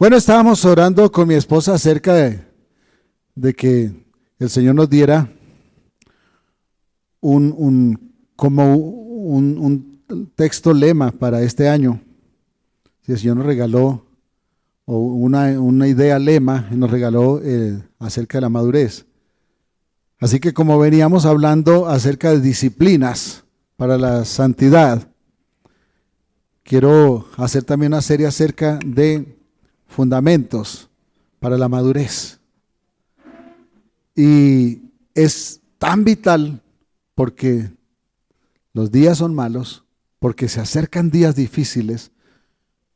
Bueno, estábamos orando con mi esposa acerca de que el Señor nos diera un texto lema para este año. Si el Señor nos regaló una idea lema, nos regaló acerca de la madurez. Así que como veníamos hablando acerca de disciplinas para la santidad, quiero hacer también una serie acerca de fundamentos para la madurez. Y es tan vital porque los días son malos, porque se acercan días difíciles,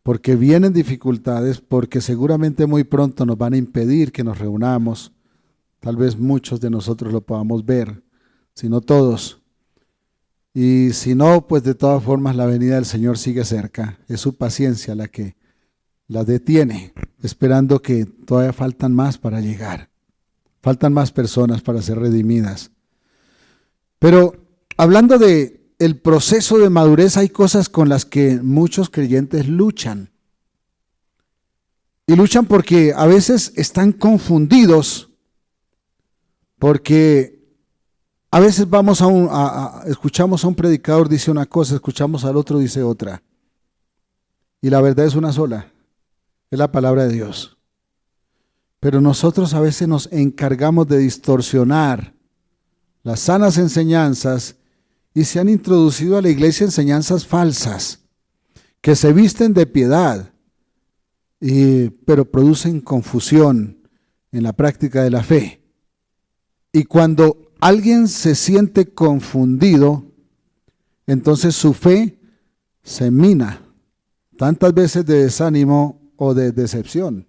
porque vienen dificultades, porque seguramente muy pronto nos van a impedir que nos reunamos. Tal vez muchos de nosotros lo podamos ver, si no todos. Y si no, pues de todas formas la venida del Señor sigue cerca. Es su paciencia la que la detiene, esperando que todavía faltan más para llegar. Faltan más personas para ser redimidas. Pero hablando de el proceso de madurez, hay cosas con las que muchos creyentes luchan. Y luchan porque a veces están confundidos, porque a veces vamos escuchamos a un predicador dice una cosa, escuchamos al otro dice otra. Y la verdad es una sola, es la palabra de Dios. Pero nosotros a veces nos encargamos de distorsionar las sanas enseñanzas y se han introducido a la iglesia enseñanzas falsas que se visten de piedad, pero producen confusión en la práctica de la fe. Y cuando alguien se siente confundido, entonces su fe se mina, tantas veces de desánimo o de decepción.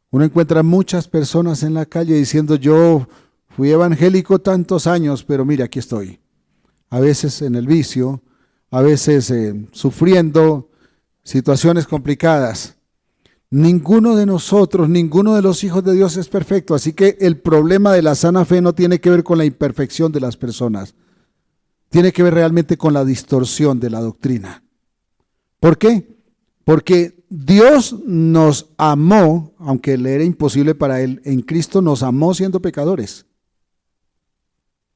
Uno encuentra muchas personas en la calle diciendo: yo fui evangélico tantos años, pero mire, aquí estoy. A veces en el vicio, a veces sufriendo situaciones complicadas. Ninguno de nosotros, ninguno de los hijos de Dios es perfecto, así que el problema de la sana fe no tiene que ver con la imperfección de las personas, tiene que ver realmente con la distorsión de la doctrina. ¿Por qué? Porque Dios nos amó, aunque le era imposible para Él, en Cristo nos amó siendo pecadores.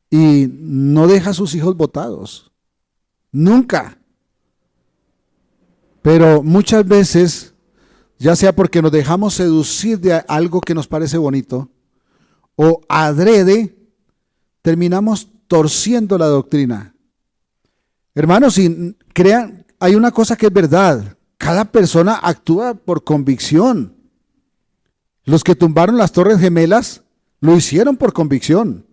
Y no deja a sus hijos botados, nunca. Pero muchas veces, ya sea porque nos dejamos seducir de algo que nos parece bonito, o adrede, terminamos torciendo la doctrina. Hermanos, si crean, hay una cosa que es verdad: cada persona actúa por convicción. Los que tumbaron las Torres Gemelas lo hicieron por convicción.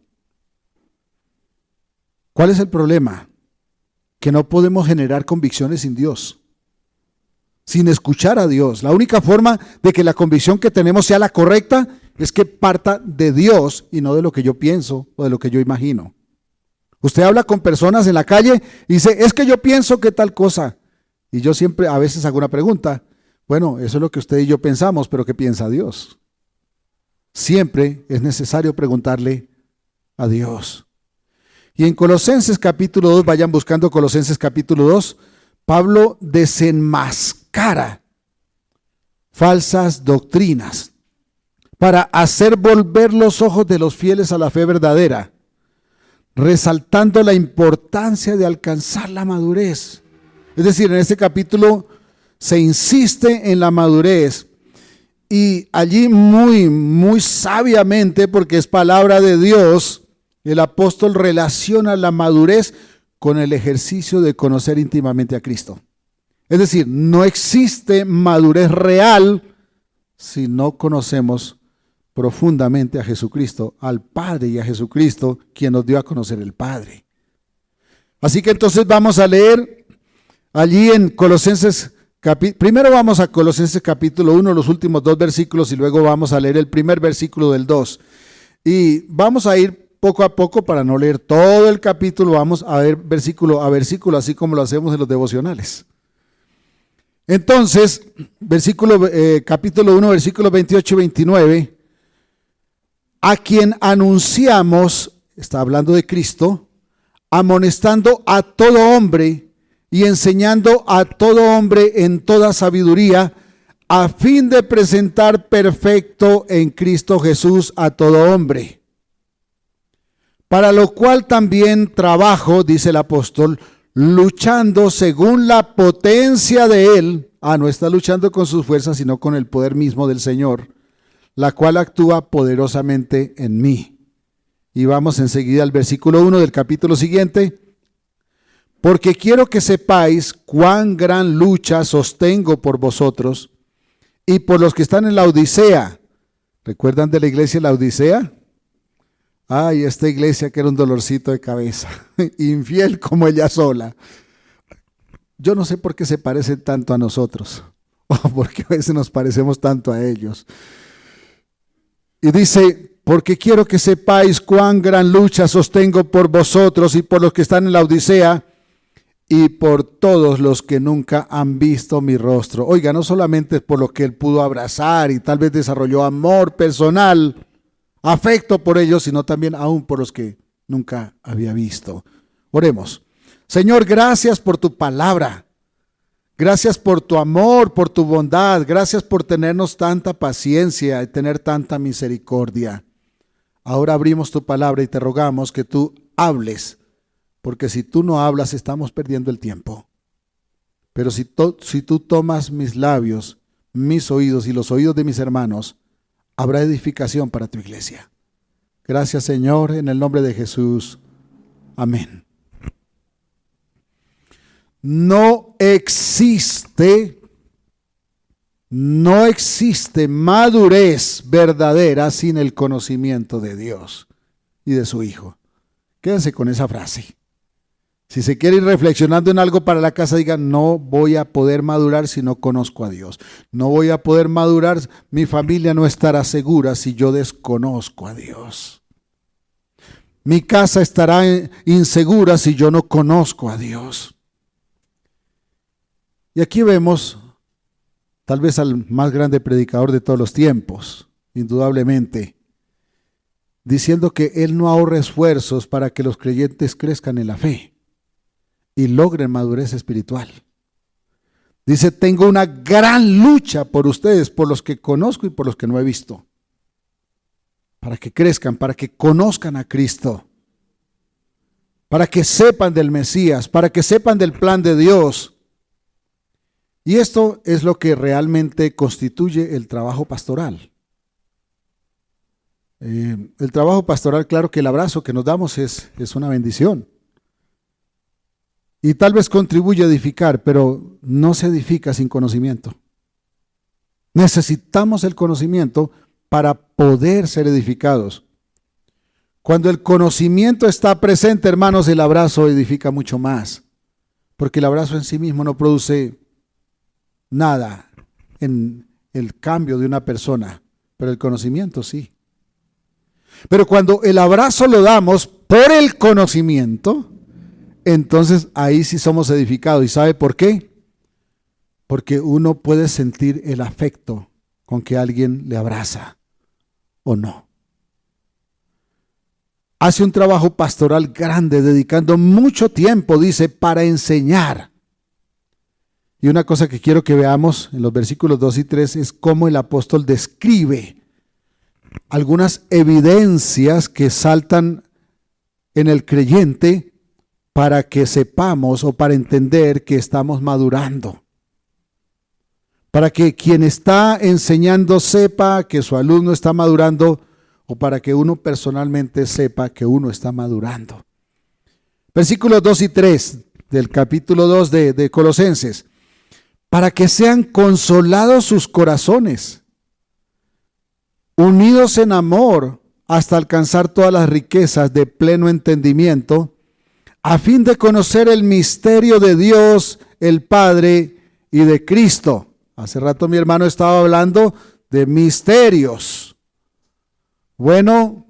¿Cuál es el problema? Que no podemos generar convicciones sin Dios, sin escuchar a Dios. La única forma de que la convicción que tenemos sea la correcta es que parta de Dios y no de lo que yo pienso o de lo que yo imagino. Usted habla con personas en la calle y dice: es que yo pienso que tal cosa. Y yo siempre a veces hago una pregunta: bueno, eso es lo que usted y yo pensamos, pero ¿qué piensa Dios? Siempre es necesario preguntarle a Dios. Y en Colosenses capítulo 2, vayan buscando Colosenses capítulo 2, Pablo desenmascara falsas doctrinas para hacer volver los ojos de los fieles a la fe verdadera, resaltando la importancia de alcanzar la madurez. Es decir, en este capítulo se insiste en la madurez y allí muy sabiamente, porque es palabra de Dios, el apóstol relaciona la madurez con el ejercicio de conocer íntimamente a Cristo. Es decir, no existe madurez real si no conocemos profundamente a Jesucristo, al Padre y a Jesucristo, quien nos dio a conocer el Padre. Así que entonces vamos a leer allí en Colosenses, primero vamos a Colosenses capítulo 1, los últimos 2 versículos, y luego vamos a leer el primer versículo del 2. Y vamos a ir poco a poco para no leer todo el capítulo, vamos a ver versículo a versículo, así como lo hacemos en los devocionales. Entonces, capítulo 1, versículos 28 y 29, a quien anunciamos, está hablando de Cristo, amonestando a todo hombre y enseñando a todo hombre en toda sabiduría, a fin de presentar perfecto en Cristo Jesús a todo hombre. Para lo cual también trabajo, dice el apóstol, luchando según la potencia de Él. No está luchando con sus fuerzas, sino con el poder mismo del Señor, la cual actúa poderosamente en mí. Y vamos enseguida al versículo 1 del capítulo siguiente. Porque quiero que sepáis cuán gran lucha sostengo por vosotros y por los que están en la Odisea. ¿Recuerdan de la iglesia de la Odisea? Ay, esta iglesia que era un dolorcito de cabeza, infiel como ella sola. Yo no sé por qué se parecen tanto a nosotros, o por qué a veces nos parecemos tanto a ellos. Y dice, porque quiero que sepáis cuán gran lucha sostengo por vosotros y por los que están en la Odisea y por todos los que nunca han visto mi rostro. Oiga, no solamente por lo que él pudo abrazar y tal vez desarrolló amor personal, afecto por ellos, sino también aún por los que nunca había visto. Oremos. Señor, gracias por tu palabra. Gracias por tu amor, por tu bondad. Gracias por tenernos tanta paciencia y tener tanta misericordia. Ahora abrimos tu palabra y te rogamos que tú hables, porque si tú no hablas estamos perdiendo el tiempo. Pero si tú tomas mis labios, mis oídos y los oídos de mis hermanos, habrá edificación para tu iglesia. Gracias, Señor, en el nombre de Jesús. Amén. No existe madurez verdadera sin el conocimiento de Dios y de su Hijo. Quédense con esa frase. Si se quiere ir reflexionando en algo para la casa, digan, no voy a poder madurar si no conozco a Dios. No voy a poder madurar, mi familia no estará segura si yo desconozco a Dios. Mi casa estará insegura si yo no conozco a Dios. Y aquí vemos tal vez al más grande predicador de todos los tiempos, indudablemente, diciendo que él no ahorra esfuerzos para que los creyentes crezcan en la fe y logren madurez espiritual. Dice, tengo una gran lucha por ustedes, por los que conozco y por los que no he visto, para que crezcan, para que conozcan a Cristo, para que sepan del Mesías, para que sepan del plan de Dios. Y esto es lo que realmente constituye el trabajo pastoral. El trabajo pastoral, claro que el abrazo que nos damos es una bendición. Y tal vez contribuye a edificar, pero no se edifica sin conocimiento. Necesitamos el conocimiento para poder ser edificados. Cuando el conocimiento está presente, hermanos, el abrazo edifica mucho más. Porque el abrazo en sí mismo no produce nada en el cambio de una persona, pero el conocimiento sí. Pero cuando el abrazo lo damos por el conocimiento, entonces ahí sí somos edificados. ¿Y sabe por qué? Porque uno puede sentir el afecto con que alguien le abraza o no. Hace un trabajo pastoral grande, dedicando mucho tiempo, dice, para enseñar. Y una cosa que quiero que veamos en los versículos 2 y 3 es cómo el apóstol describe algunas evidencias que saltan en el creyente para que sepamos o para entender que estamos madurando. Para que quien está enseñando sepa que su alumno está madurando o para que uno personalmente sepa que uno está madurando. Versículos 2 y 3 del capítulo 2 de Colosenses. Para que sean consolados sus corazones, unidos en amor hasta alcanzar todas las riquezas de pleno entendimiento, a fin de conocer el misterio de Dios, el Padre y de Cristo. Hace rato mi hermano estaba hablando de misterios. Bueno,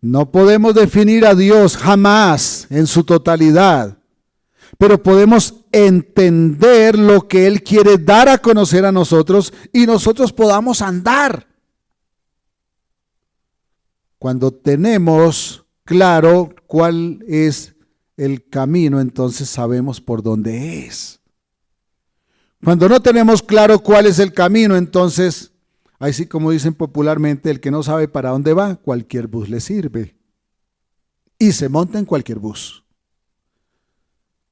no podemos definir a Dios jamás en su totalidad, pero podemos entender lo que Él quiere dar a conocer a nosotros y nosotros podamos andar. Cuando tenemos claro cuál es el camino, entonces sabemos por dónde es. Cuando no tenemos claro cuál es el camino, entonces, ahí sí, como dicen popularmente, el que no sabe para dónde va, cualquier bus le sirve. Y se monta en cualquier bus.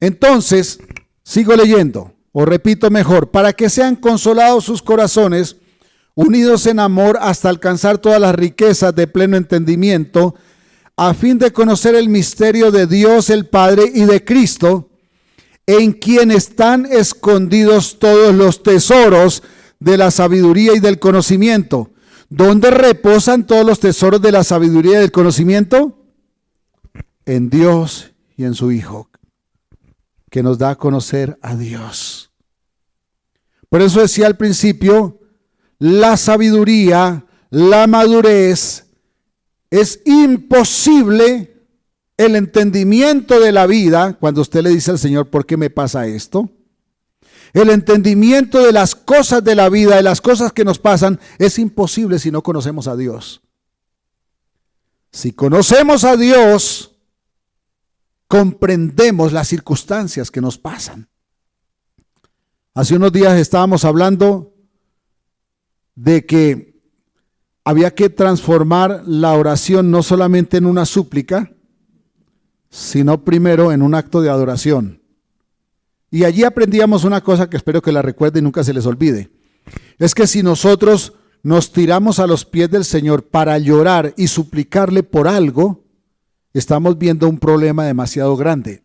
Entonces, sigo leyendo, o repito mejor, para que sean consolados sus corazones, unidos en amor hasta alcanzar todas las riquezas de pleno entendimiento, a fin de conocer el misterio de Dios el Padre y de Cristo, en quien están escondidos todos los tesoros de la sabiduría y del conocimiento. ¿Dónde reposan todos los tesoros de la sabiduría y del conocimiento? En Dios y en su Hijo, que nos da a conocer a Dios. Por eso decía al principio, la sabiduría, la madurez, es imposible el entendimiento de la vida, cuando usted le dice al Señor, ¿por qué me pasa esto? El entendimiento de las cosas de la vida, de las cosas que nos pasan, es imposible si no conocemos a Dios. Si conocemos a Dios, comprendemos las circunstancias que nos pasan. Hace unos días estábamos hablando de que había que transformar la oración no solamente en una súplica, sino primero en un acto de adoración. Y allí aprendíamos una cosa que espero que la recuerden y nunca se les olvide. Es que si nosotros nos tiramos a los pies del Señor para llorar y suplicarle por algo, estamos viendo un problema demasiado grande.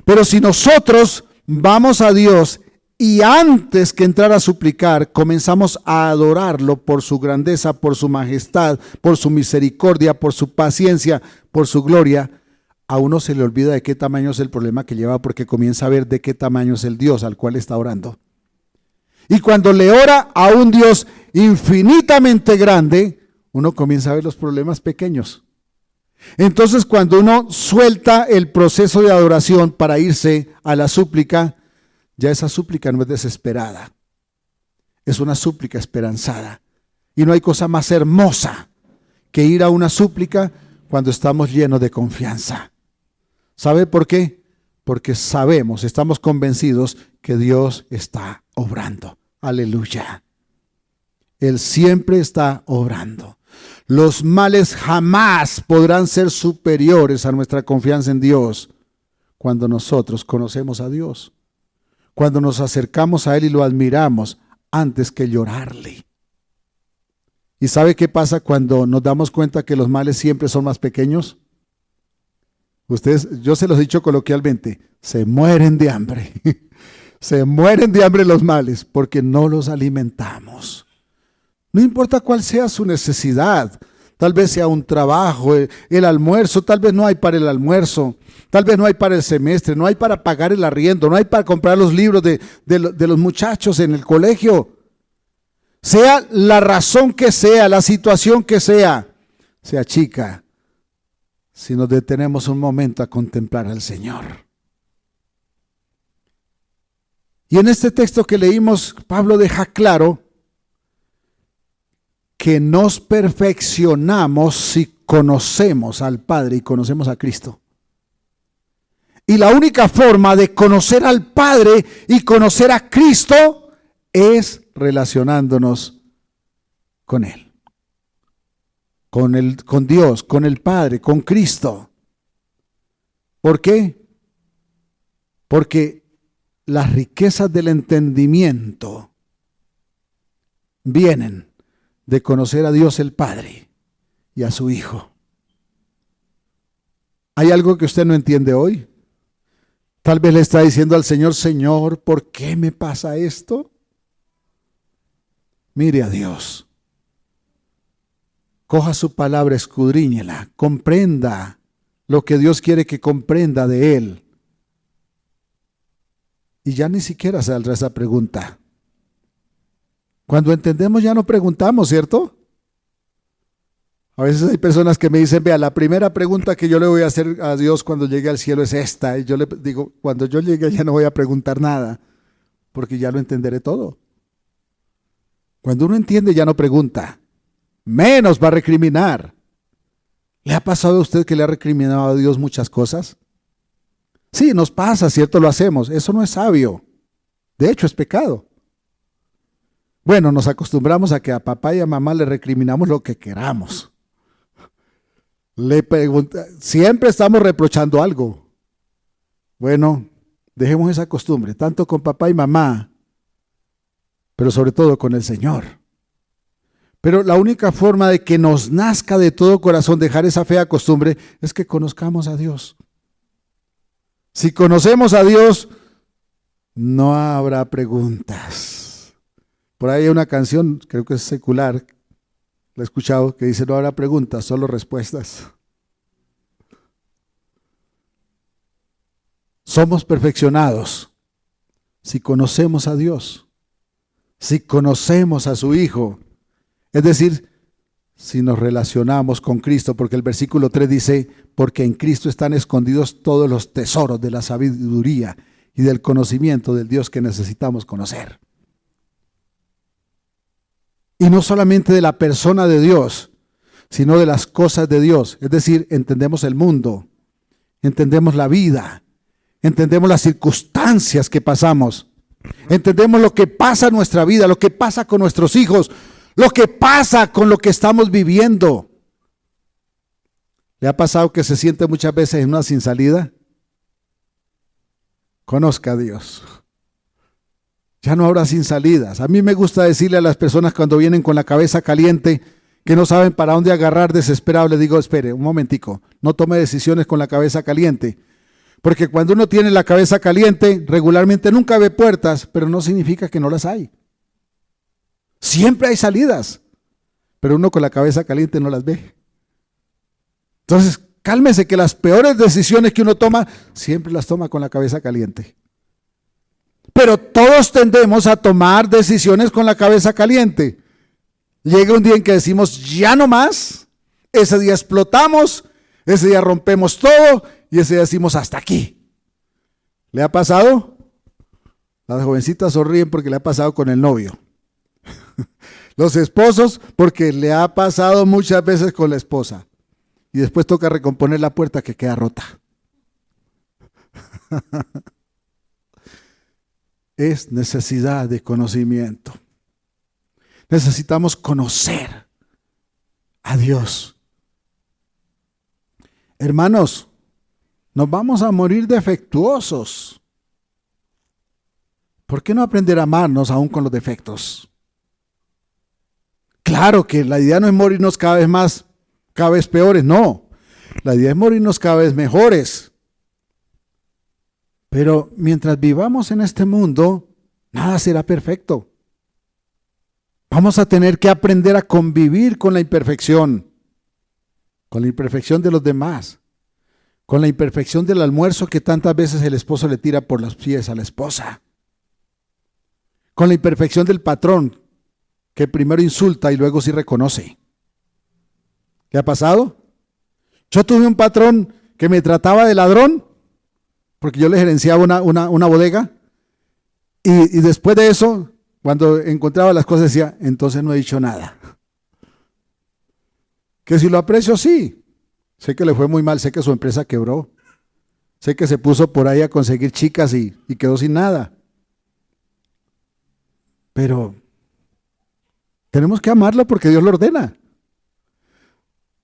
Pero si nosotros vamos a Dios y antes que entrar a suplicar, comenzamos a adorarlo por su grandeza, por su majestad, por su misericordia, por su paciencia, por su gloria, a uno se le olvida de qué tamaño es el problema que lleva, porque comienza a ver de qué tamaño es el Dios al cual está orando. Y cuando le ora a un Dios infinitamente grande, uno comienza a ver los problemas pequeños. Entonces, cuando uno suelta el proceso de adoración para irse a la súplica, ya esa súplica no es desesperada, es una súplica esperanzada. Y no hay cosa más hermosa que ir a una súplica cuando estamos llenos de confianza. ¿Sabe por qué? Porque sabemos, estamos convencidos que Dios está obrando. Aleluya. Él siempre está obrando. Los males jamás podrán ser superiores a nuestra confianza en Dios cuando nosotros conocemos a Dios. Cuando nos acercamos a Él y lo admiramos antes que llorarle. ¿Y sabe qué pasa cuando nos damos cuenta que los males siempre son más pequeños? Ustedes, yo se los he dicho coloquialmente, se mueren de hambre. Se mueren de hambre los males porque no los alimentamos. No importa cuál sea su necesidad. Tal vez sea un trabajo, el almuerzo, tal vez no hay para el almuerzo, tal vez no hay para el semestre, no hay para pagar el arriendo, no hay para comprar los libros de los muchachos en el colegio. Sea la razón que sea, la situación que sea, sea chica, si nos detenemos un momento a contemplar al Señor. Y en este texto que leímos, Pablo deja claro que nos perfeccionamos si conocemos al Padre y conocemos a Cristo. Y la única forma de conocer al Padre y conocer a Cristo es relacionándonos con Él. Con Dios, con el Padre, con Cristo. ¿Por qué? Porque las riquezas del entendimiento vienen de conocer a Dios el Padre y a su Hijo. ¿Hay algo que usted no entiende hoy? Tal vez le está diciendo al Señor, Señor, ¿por qué me pasa esto? Mire a Dios. Coja su palabra, escudriñela, comprenda lo que Dios quiere que comprenda de Él. Y ya ni siquiera saldrá esa pregunta. Cuando entendemos ya no preguntamos, ¿cierto? A veces hay personas que me dicen, vea, la primera pregunta que yo le voy a hacer a Dios cuando llegue al cielo es esta. Y yo le digo, cuando yo llegue ya no voy a preguntar nada, porque ya lo entenderé todo. Cuando uno entiende ya no pregunta, menos va a recriminar. ¿Le ha pasado a usted que le ha recriminado a Dios muchas cosas? Sí, nos pasa, ¿cierto? Lo hacemos. Eso no es sabio. De hecho, es pecado. Bueno, nos acostumbramos a que a papá y a mamá le recriminamos lo que queramos. Siempre estamos reprochando algo. Bueno, dejemos esa costumbre, tanto con papá y mamá, pero sobre todo con el Señor. Pero la única forma de que nos nazca de todo corazón dejar esa fea costumbre es que conozcamos a Dios. Si conocemos a Dios, no habrá preguntas. Por ahí hay una canción, creo que es secular, la he escuchado, que dice: no habrá preguntas, solo respuestas. Somos perfeccionados si conocemos a Dios, si conocemos a su Hijo, es decir, si nos relacionamos con Cristo, porque el versículo 3 dice: porque en Cristo están escondidos todos los tesoros de la sabiduría y del conocimiento del Dios que necesitamos conocer. Y no solamente de la persona de Dios, sino de las cosas de Dios. Es decir, entendemos el mundo, entendemos la vida, entendemos las circunstancias que pasamos, entendemos lo que pasa en nuestra vida, lo que pasa con nuestros hijos, lo que pasa con lo que estamos viviendo. ¿Le ha pasado que se siente muchas veces en una sin salida? Conozca a Dios. Ya no habrá sin salidas. A mí me gusta decirle a las personas cuando vienen con la cabeza caliente, que no saben para dónde agarrar, desesperados, les digo: espere un momentico, no tome decisiones con la cabeza caliente. Porque cuando uno tiene la cabeza caliente, regularmente nunca ve puertas, pero no significa que no las hay. Siempre hay salidas, pero uno con la cabeza caliente no las ve. Entonces, cálmese, que las peores decisiones que uno toma, siempre las toma con la cabeza caliente. Pero todos tendemos a tomar decisiones con la cabeza caliente. Llega un día en que decimos: ya no más. Ese día explotamos, ese día rompemos todo y ese día decimos: hasta aquí. ¿Le ha pasado? Las jovencitas sonríen porque le ha pasado con el novio. Los esposos porque le ha pasado muchas veces con la esposa. Y después toca recomponer la puerta que queda rota. Es necesidad de conocimiento. Necesitamos conocer a Dios. Hermanos, nos vamos a morir defectuosos. ¿Por qué no aprender a amarnos aún con los defectos? Claro que la idea no es morirnos cada vez más, cada vez peores, no. La idea es morirnos cada vez mejores. Pero mientras vivamos en este mundo, nada será perfecto. Vamos a tener que aprender a convivir con la imperfección de los demás, con la imperfección del almuerzo que tantas veces el esposo le tira por los pies a la esposa, con la imperfección del patrón que primero insulta y luego sí reconoce. ¿Qué ha pasado? Yo tuve un patrón que me trataba de ladrón, porque yo le gerenciaba una bodega, y después de eso, cuando encontraba las cosas decía: entonces no he dicho nada. Que si lo aprecio, sí. Sé que le fue muy mal, sé que su empresa quebró, sé que se puso por ahí a conseguir chicas y quedó sin nada. Pero tenemos que amarlo porque Dios lo ordena.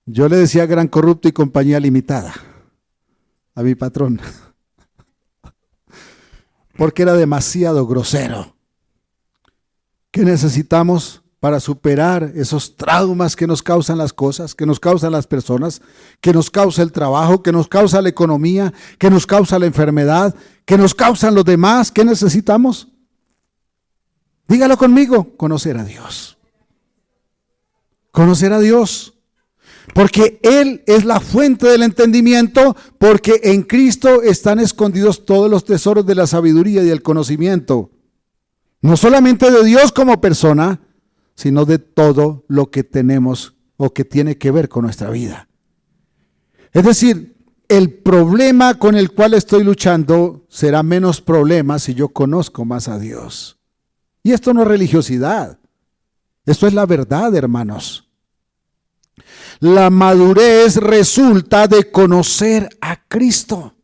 Yo le decía gran corrupto y compañía limitada a mi patrón, porque era demasiado grosero. ¿Qué necesitamos para superar esos traumas que nos causan las cosas, que nos causan las personas, que nos causa el trabajo, que nos causa la economía, que nos causa la enfermedad, que nos causan los demás? ¿Qué necesitamos? Dígalo conmigo: conocer a Dios. Conocer a Dios. Porque Él es la fuente del entendimiento, porque en Cristo están escondidos todos los tesoros de la sabiduría y del conocimiento. No solamente de Dios como persona, sino de todo lo que tenemos o que tiene que ver con nuestra vida. Es decir, el problema con el cual estoy luchando será menos problema si yo conozco más a Dios. Y esto no es religiosidad, esto es la verdad, hermanos. La madurez resulta de conocer a Cristo.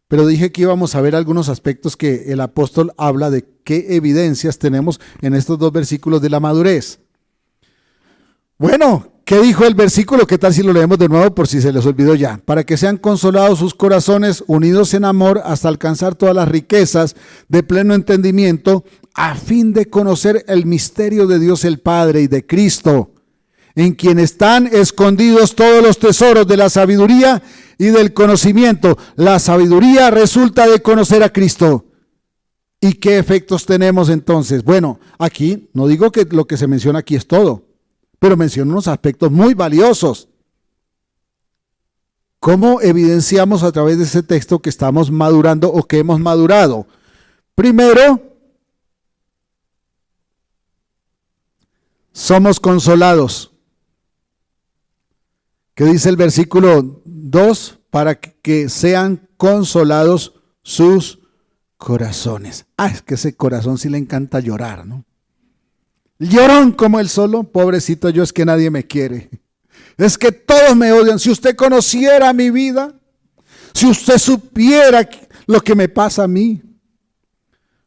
pero dije que íbamos a ver algunos aspectos que el apóstol habla de qué evidencias tenemos en estos dos versículos de la madurez. Bueno, ¿qué dijo el versículo? ¿Qué tal si lo leemos de nuevo por si se les olvidó ya? Para que sean consolados sus corazones, unidos en amor, hasta alcanzar todas las riquezas de pleno entendimiento, a fin de conocer el misterio de Dios el Padre y de Cristo, en quien están escondidos todos los tesoros de la sabiduría y del conocimiento. La sabiduría resulta de conocer a Cristo. ¿Y qué efectos tenemos entonces? Bueno, aquí no digo que lo que se menciona aquí es todo, pero menciona unos aspectos muy valiosos. ¿Cómo evidenciamos a través de ese texto que estamos madurando o que hemos madurado? Primero, somos consolados. ¿Qué dice el versículo 2? Para que sean consolados sus corazones. Es que ese corazón sí le encanta llorar, ¿no? Llorón como él solo, pobrecito yo, es que nadie me quiere. Es que todos me odian. Si usted conociera mi vida, si usted supiera lo que me pasa a mí.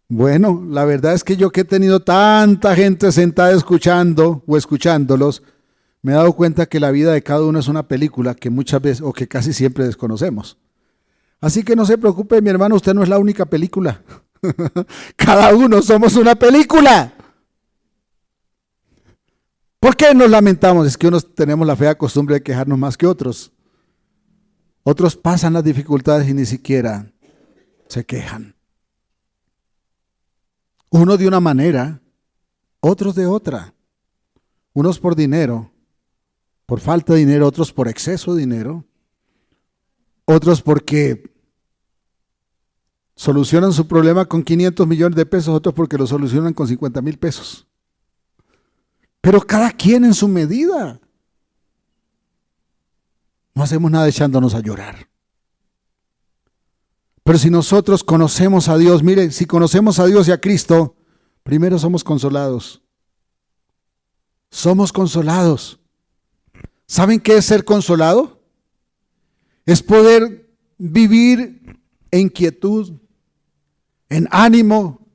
Bueno, la verdad es que yo que he tenido tanta gente sentada escuchando o escuchándolos, me he dado cuenta que la vida de cada uno es una película que muchas veces o que casi siempre desconocemos. Así que no se preocupe, mi hermano, usted no es la única película. Cada uno somos una película. ¿Por qué nos lamentamos? Es que unos tenemos la fea costumbre de quejarnos más que otros. Otros pasan las dificultades y ni siquiera se quejan. Unos de una manera, otros de otra. Unos por dinero, por falta de dinero, otros por exceso de dinero, otros porque solucionan su problema con 500 millones de pesos, otros porque lo solucionan con 50,000 pesos. Pero cada quien en su medida. No hacemos nada echándonos a llorar. Pero si nosotros conocemos a Dios, mire, si conocemos a Dios y a Cristo, primero somos consolados. Somos consolados. ¿Saben qué es ser consolado? Es poder vivir en quietud, en ánimo,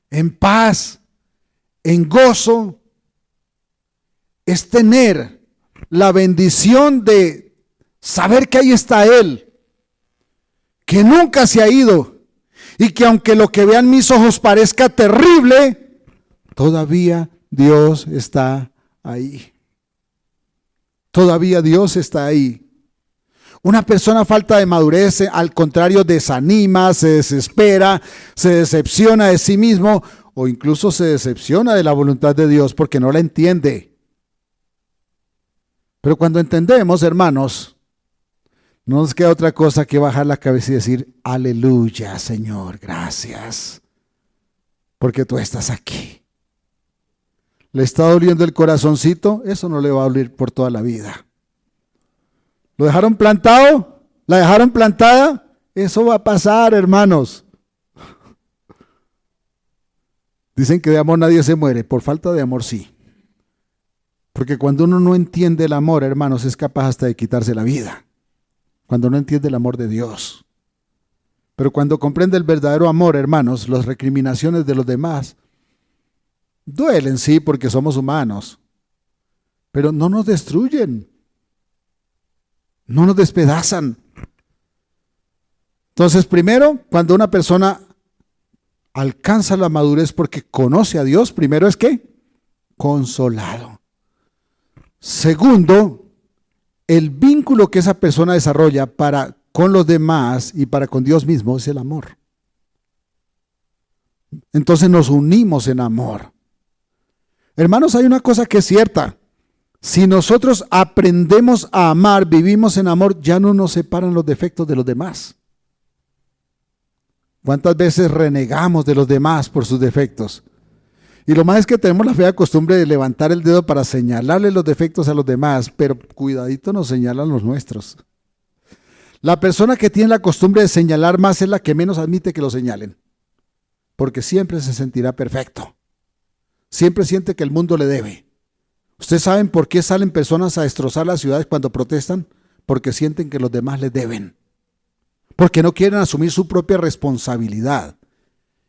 en paz, en gozo. Es tener la bendición de saber que ahí está Él, que nunca se ha ido y que aunque lo que vean mis ojos parezca terrible, todavía Dios está ahí. Todavía Dios está ahí. Una persona falta de madurez, al contrario, desanima, se desespera, se decepciona de sí mismo o incluso se decepciona de la voluntad de Dios porque no la entiende. Pero cuando entendemos, hermanos, no nos queda otra cosa que bajar la cabeza y decir, aleluya, Señor, gracias, porque tú estás aquí. ¿Le está doliendo el corazoncito? Eso no le va a doler por toda la vida. ¿Lo dejaron plantado? ¿La dejaron plantada? Eso va a pasar, hermanos. Dicen que de amor nadie se muere, por falta de amor sí. Porque cuando uno no entiende el amor, hermanos, es capaz hasta de quitarse la vida. Cuando no entiende el amor de Dios. Pero cuando comprende el verdadero amor, hermanos, las recriminaciones de los demás duelen, sí, porque somos humanos. Pero no nos destruyen. No nos despedazan. Entonces, primero, cuando una persona alcanza la madurez porque conoce a Dios, primero es ¿qué? Consolado. Segundo, el vínculo que esa persona desarrolla para con los demás y para con Dios mismo es el amor. Entonces nos unimos en amor. Hermanos, hay una cosa que es cierta. Si nosotros aprendemos a amar, vivimos en amor, ya no nos separan los defectos de los demás. ¿Cuántas veces renegamos de los demás por sus defectos? Y lo más es que tenemos la fea costumbre de levantar el dedo para señalarle los defectos a los demás, pero cuidadito nos señalan los nuestros. La persona que tiene la costumbre de señalar más es la que menos admite que lo señalen, porque siempre se sentirá perfecto. Siempre siente que el mundo le debe. ¿Ustedes saben por qué salen personas a destrozar las ciudades cuando protestan? Porque sienten que los demás les deben. porque no quieren asumir su propia responsabilidad.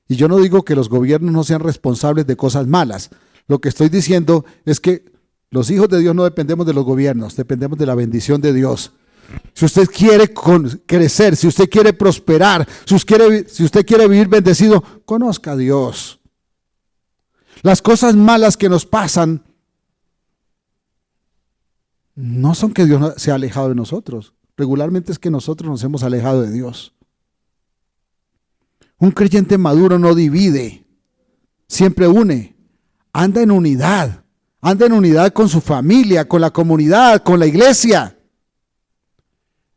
Y yo no digo que los gobiernos no sean responsables de cosas malas. Lo que estoy diciendo es que los hijos de Dios no dependemos de los gobiernos, dependemos de la bendición de Dios. Si usted quiere crecer, si usted quiere prosperar, si usted quiere vivir bendecido, conozca a Dios. Las cosas malas que nos pasan no son que Dios se ha alejado de nosotros. Regularmente es que nosotros nos hemos alejado de Dios. Un creyente maduro no divide, siempre une, anda en unidad con su familia, con la comunidad, con la iglesia.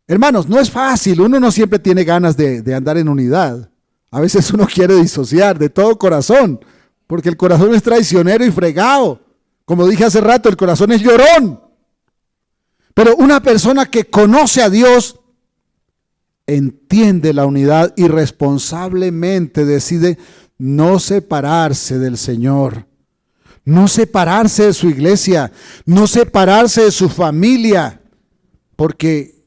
Hermanos, no es fácil, uno no siempre tiene ganas de andar en unidad. A veces uno quiere disociar de todo corazón, porque el corazón es traicionero y fregado. Como dije hace rato, el corazón es llorón. Pero una persona que conoce a Dios entiende la unidad y responsablemente decide no separarse del Señor, no separarse de su iglesia, no separarse de su familia, porque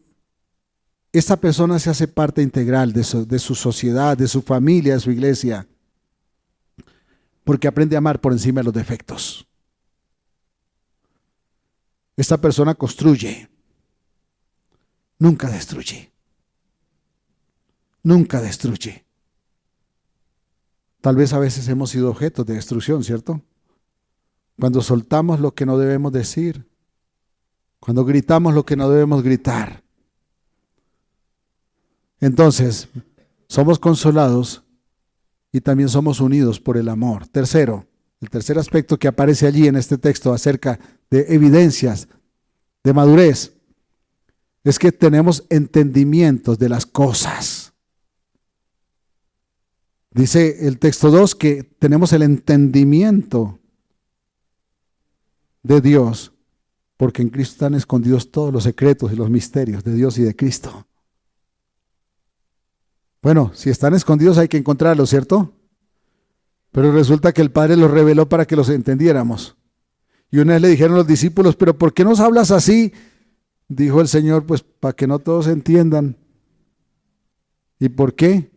esta persona se hace parte integral de su sociedad, de su familia, de su iglesia, porque aprende a amar por encima de los defectos. Esta persona construye, nunca destruye. Nunca destruye. Tal vez a veces hemos sido objetos de destrucción, ¿cierto? Cuando soltamos lo que no debemos decir, cuando gritamos lo que no debemos gritar. Entonces, somos consolados y también somos unidos por el amor. Tercero, el tercer aspecto que aparece allí en este texto acerca de evidencias de madurez es que tenemos entendimientos de las cosas. Dice el texto 2 que tenemos el entendimiento de Dios, porque en Cristo están escondidos todos los secretos y los misterios de Dios y de Cristo. Bueno, si están escondidos hay que encontrarlos, ¿cierto? Pero resulta que el Padre los reveló para que los entendiéramos. Y una vez le dijeron los discípulos, ¿pero por qué nos hablas así? Dijo el Señor, pues para que no todos entiendan. ¿Y por qué?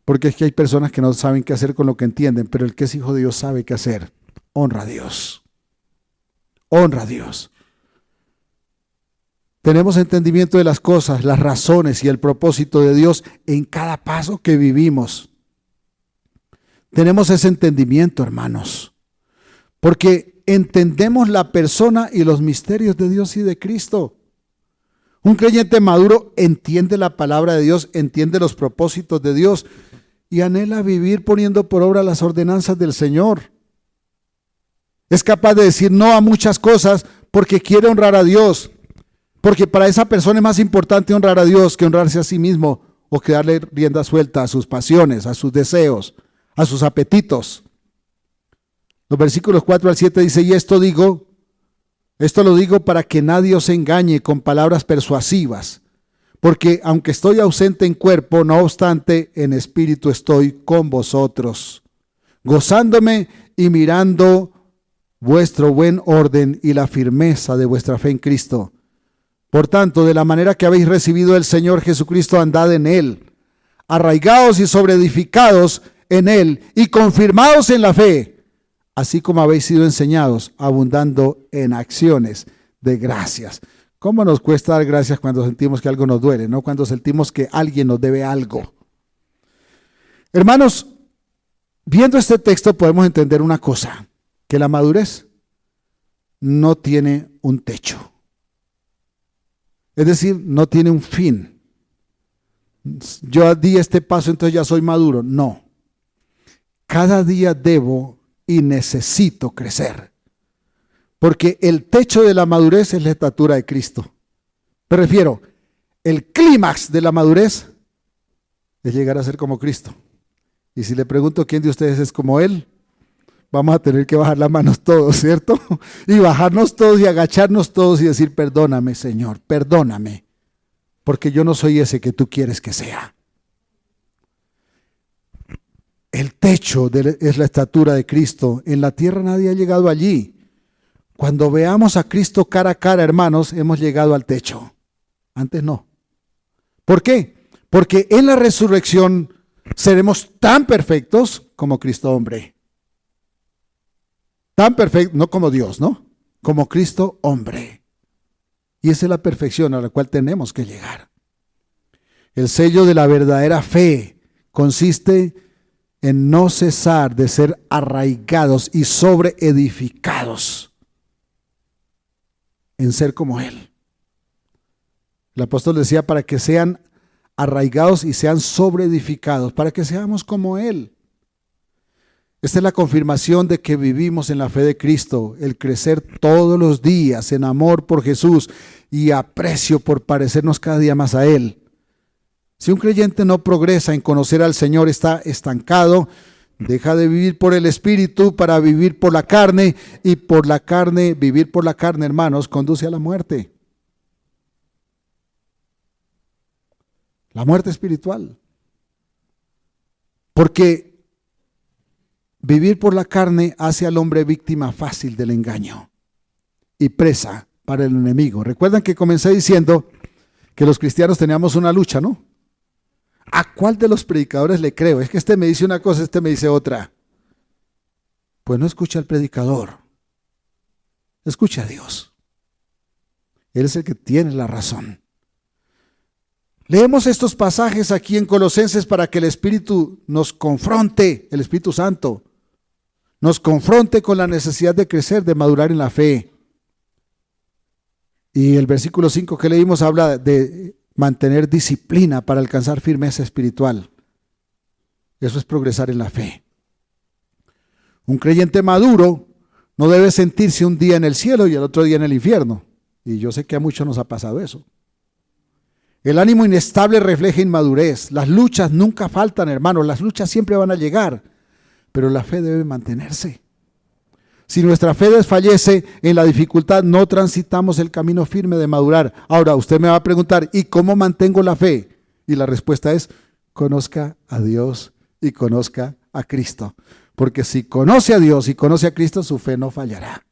Porque es que hay personas que no saben qué hacer con lo que entienden, pero el que es hijo de Dios sabe qué hacer. Honra a Dios. Honra a Dios. Tenemos entendimiento de las cosas, las razones y el propósito de Dios en cada paso que vivimos. Tenemos ese entendimiento, hermanos, porque entendemos la persona y los misterios de Dios y de Cristo. Un creyente maduro entiende la palabra de Dios, entiende los propósitos de Dios y anhela vivir poniendo por obra las ordenanzas del Señor. Es capaz de decir no a muchas cosas porque quiere honrar a Dios, porque para esa persona es más importante honrar a Dios que honrarse a sí mismo o que darle rienda suelta a sus pasiones, a sus deseos, a sus apetitos. Los versículos 4 al 7 dice, y esto lo digo para que nadie os engañe con palabras persuasivas, porque aunque estoy ausente en cuerpo, no obstante en espíritu estoy con vosotros, gozándome y mirando vuestro buen orden y la firmeza de vuestra fe en Cristo. Por tanto, de la manera que habéis recibido el Señor Jesucristo, andad en Él, arraigados y sobreedificados en Él y confirmados en la fe, así como habéis sido enseñados, abundando en acciones de gracias. ¿Cómo nos cuesta dar gracias cuando sentimos que algo nos duele, no? Cuando sentimos que alguien nos debe algo. Hermanos, viendo este texto podemos entender una cosa, que la madurez no tiene un techo. Es decir, no tiene un fin. Yo di este paso, entonces ya soy maduro. No. Cada día debo y necesito crecer. Porque el techo de la madurez es la estatura de Cristo. Me refiero, el clímax de la madurez es llegar a ser como Cristo. Y si le pregunto quién de ustedes es como Él, vamos a tener que bajar las manos todos, ¿cierto? Y bajarnos todos y agacharnos todos y decir, perdóname, Señor, perdóname, porque yo no soy ese que tú quieres que sea. El techo es la estatura de Cristo. En la tierra nadie ha llegado allí. Cuando veamos a Cristo cara a cara, hermanos, hemos llegado al techo. Antes no. ¿Por qué? Porque en la resurrección seremos tan perfectos como Cristo hombre. Tan perfecto, no como Dios, ¿no? Como Cristo hombre. Y esa es la perfección a la cual tenemos que llegar. El sello de la verdadera fe consiste en no cesar de ser arraigados y sobreedificados en ser como Él. El apóstol decía para que sean arraigados y sean sobreedificados, para que seamos como Él. Esta es la confirmación de que vivimos en la fe de Cristo, el crecer todos los días en amor por Jesús y aprecio por parecernos cada día más a Él. Si un creyente no progresa en conocer al Señor, está estancado, deja de vivir por el Espíritu para vivir por la carne, y por la carne, vivir por la carne, hermanos, conduce a la muerte. La muerte espiritual. Porque vivir por la carne hace al hombre víctima fácil del engaño y presa para el enemigo. Recuerdan que comencé diciendo que los cristianos teníamos una lucha, ¿no? ¿A cuál de los predicadores le creo? Es que este me dice una cosa, este me dice otra. Pues no escucha al predicador, escucha a Dios. Él es el que tiene la razón. Leemos estos pasajes aquí en Colosenses para que el Espíritu nos confronte, el Espíritu Santo, nos confronte con la necesidad de crecer, de madurar en la fe. Y el versículo 5 que leímos habla de mantener disciplina para alcanzar firmeza espiritual. Eso es progresar en la fe. Un creyente maduro no debe sentirse un día en el cielo y el otro día en el infierno. Y yo sé que a muchos nos ha pasado eso. El ánimo inestable refleja inmadurez. Las luchas nunca faltan, hermanos. Las luchas siempre van a llegar. Pero la fe debe mantenerse. Si nuestra fe desfallece en la dificultad, no transitamos el camino firme de madurar. Ahora, usted me va a preguntar, ¿y cómo mantengo la fe? Y la respuesta es, conozca a Dios y conozca a Cristo. Porque si conoce a Dios y conoce a Cristo, su fe no fallará.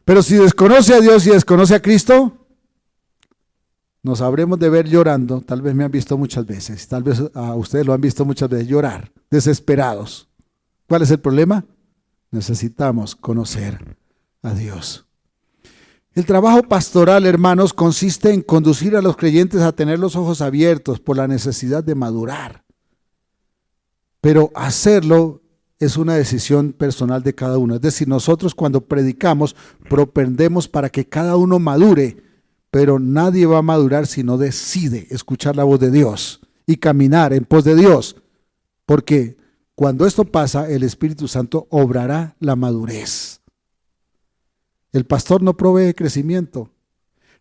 Pero si desconoce a Dios y desconoce a Cristo, nos habremos de ver llorando. Tal vez me han visto muchas veces, tal vez a ustedes lo han visto muchas veces llorar, desesperados. ¿Cuál es el problema? Necesitamos conocer a Dios. El trabajo pastoral, hermanos, consiste en conducir a los creyentes a tener los ojos abiertos por la necesidad de madurar. Pero hacerlo es una decisión personal de cada uno. Es decir, nosotros cuando predicamos propendemos para que cada uno madure, pero nadie va a madurar si no decide escuchar la voz de Dios y caminar en pos de Dios. Porque cuando esto pasa, el Espíritu Santo obrará la madurez. El pastor no provee crecimiento.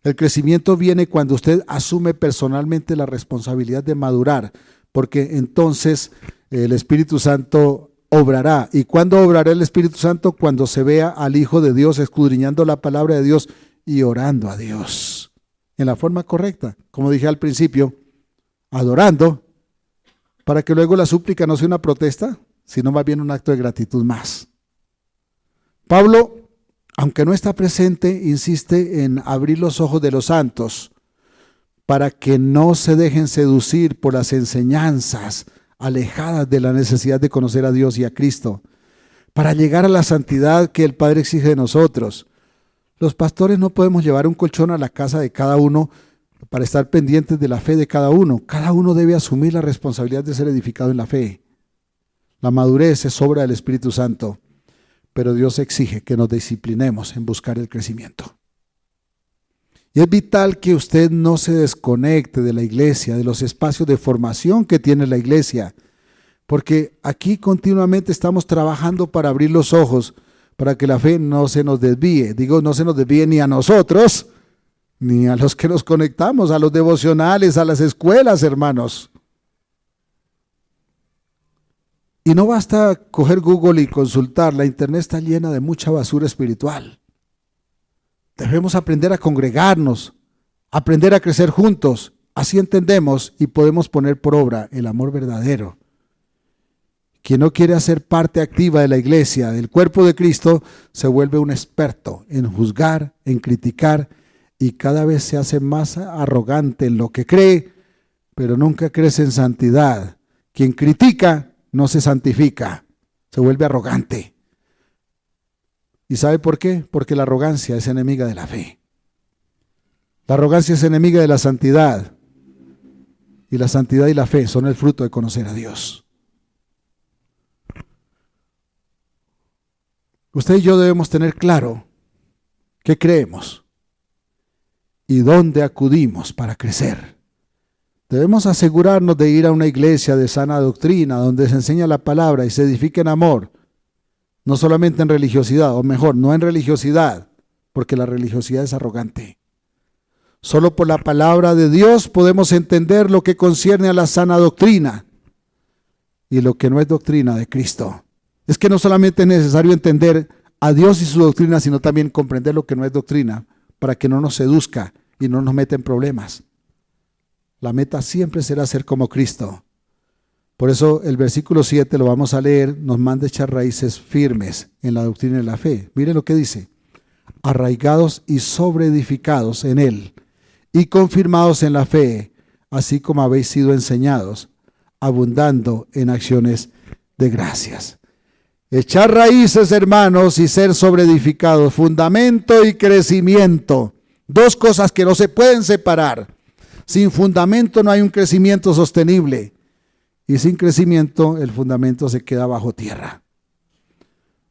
El crecimiento viene cuando usted asume personalmente la responsabilidad de madurar, porque entonces el Espíritu Santo obrará. ¿Y cuándo obrará el Espíritu Santo? Cuando se vea al Hijo de Dios escudriñando la palabra de Dios y orando a Dios en la forma correcta, como dije al principio, adorando, para que luego la súplica no sea una protesta, sino más bien un acto de gratitud más. Pablo, aunque no está presente, insiste en abrir los ojos de los santos para que no se dejen seducir por las enseñanzas alejadas de la necesidad de conocer a Dios y a Cristo, para llegar a la santidad que el Padre exige de nosotros. Los pastores no podemos llevar un colchón a la casa de cada uno para estar pendientes de la fe de cada uno. Cada uno debe asumir la responsabilidad de ser edificado en la fe. La madurez es obra del Espíritu Santo, pero Dios exige que nos disciplinemos en buscar el crecimiento. Y es vital que usted no se desconecte de la iglesia, de los espacios de formación que tiene la iglesia, porque aquí continuamente estamos trabajando para abrir los ojos, para que la fe no se nos desvíe. Digo, no se nos desvíe ni a nosotros, ni a los que nos conectamos, a los devocionales, a las escuelas, hermanos. Y no basta coger Google y consultar, la internet está llena de mucha basura espiritual. Debemos aprender a congregarnos, aprender a crecer juntos. Así entendemos y podemos poner por obra el amor verdadero. Quien no quiere hacer parte activa de la iglesia, del cuerpo de Cristo, se vuelve un experto en juzgar, en criticar, y cada vez se hace más arrogante en lo que cree, pero nunca crece en santidad. Quien critica no se santifica, se vuelve arrogante. ¿Y sabe por qué? Porque la arrogancia es enemiga de la fe. La arrogancia es enemiga de la santidad. Y la santidad y la fe son el fruto de conocer a Dios. Usted y yo debemos tener claro qué creemos y dónde acudimos para crecer. Debemos asegurarnos de ir a una iglesia de sana doctrina, donde se enseña la palabra y se edifique en amor, no solamente en religiosidad, o mejor, no en religiosidad, porque la religiosidad es arrogante. Solo por la palabra de Dios podemos entender lo que concierne a la sana doctrina y lo que no es doctrina de Cristo. Es que no solamente es necesario entender a Dios y su doctrina, sino también comprender lo que no es doctrina, para que no nos seduzca y no nos meta en problemas. La meta siempre será ser como Cristo. Por eso el versículo 7, lo vamos a leer, nos manda echar raíces firmes en la doctrina de la fe. Mire lo que dice: arraigados y sobreedificados en Él, y confirmados en la fe, así como habéis sido enseñados, abundando en acciones de gracias. Echar raíces, hermanos, y ser sobreedificados, fundamento y crecimiento, dos cosas que no se pueden separar. Sin fundamento no hay un crecimiento sostenible, y sin crecimiento el fundamento se queda bajo tierra.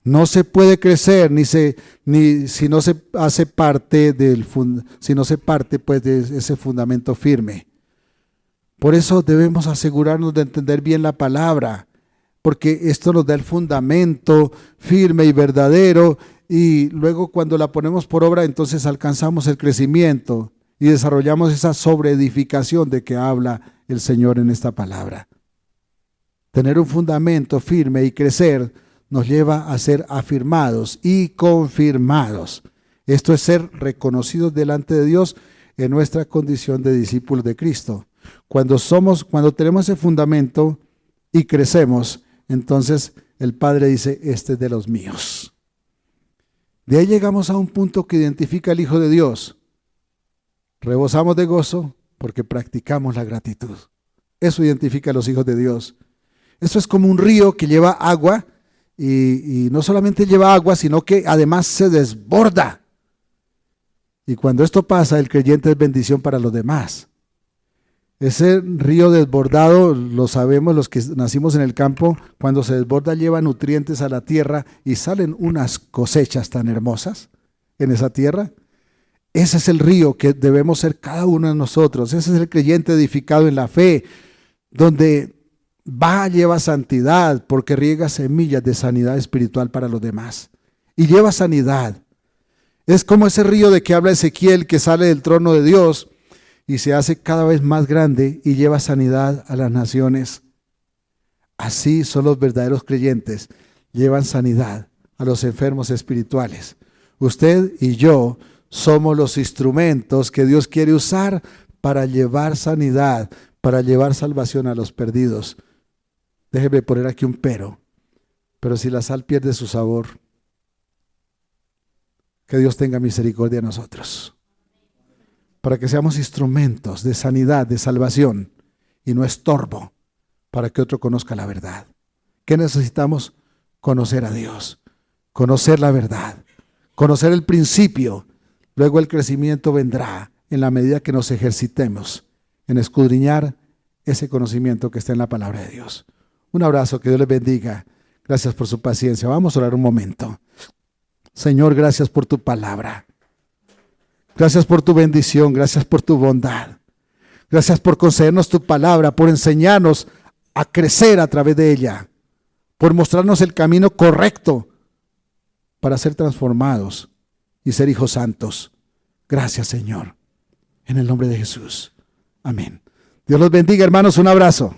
No se puede crecer si no se hace parte si no se parte pues de ese fundamento firme. Por eso debemos asegurarnos de entender bien la palabra, porque esto nos da el fundamento firme y verdadero, y luego cuando la ponemos por obra, entonces alcanzamos el crecimiento y desarrollamos esa sobreedificación de que habla el Señor en esta palabra. Tener un fundamento firme y crecer nos lleva a ser afirmados y confirmados. Esto es ser reconocidos delante de Dios en nuestra condición de discípulos de Cristo. Cuando tenemos ese fundamento y crecemos, entonces el Padre dice: este es de los míos. De ahí llegamos a un punto que identifica al Hijo de Dios. Rebosamos de gozo porque practicamos la gratitud. Eso identifica a los hijos de Dios. Eso es como un río que lleva agua, y no solamente lleva agua, sino que además se desborda. Y cuando esto pasa, el creyente es bendición para los demás. Ese río desbordado, lo sabemos los que nacimos en el campo, cuando se desborda lleva nutrientes a la tierra y salen unas cosechas tan hermosas en esa tierra. Ese es el río que debemos ser cada uno de nosotros. Ese es el creyente edificado en la fe, donde lleva santidad, porque riega semillas de sanidad espiritual para los demás. Y lleva sanidad. Es como ese río de que habla Ezequiel, que sale del trono de Dios y se hace cada vez más grande y lleva sanidad a las naciones. Así son los verdaderos creyentes, llevan sanidad a los enfermos espirituales. Usted y yo somos los instrumentos que Dios quiere usar para llevar sanidad, para llevar salvación a los perdidos. Déjeme poner aquí un pero si la sal pierde su sabor, que Dios tenga misericordia de nosotros, para que seamos instrumentos de sanidad, de salvación, y no estorbo para que otro conozca la verdad. ¿Qué necesitamos? Conocer a Dios, conocer la verdad, conocer el principio. Luego el crecimiento vendrá en la medida que nos ejercitemos en escudriñar ese conocimiento que está en la palabra de Dios. Un abrazo, que Dios les bendiga. Gracias por su paciencia. Vamos a orar un momento. Señor, gracias por tu palabra. Gracias por tu bendición, gracias por tu bondad. Gracias por concedernos tu palabra, por enseñarnos a crecer a través de ella, por mostrarnos el camino correcto para ser transformados y ser hijos santos. Gracias, Señor. En el nombre de Jesús. Amén. Dios los bendiga, hermanos. Un abrazo.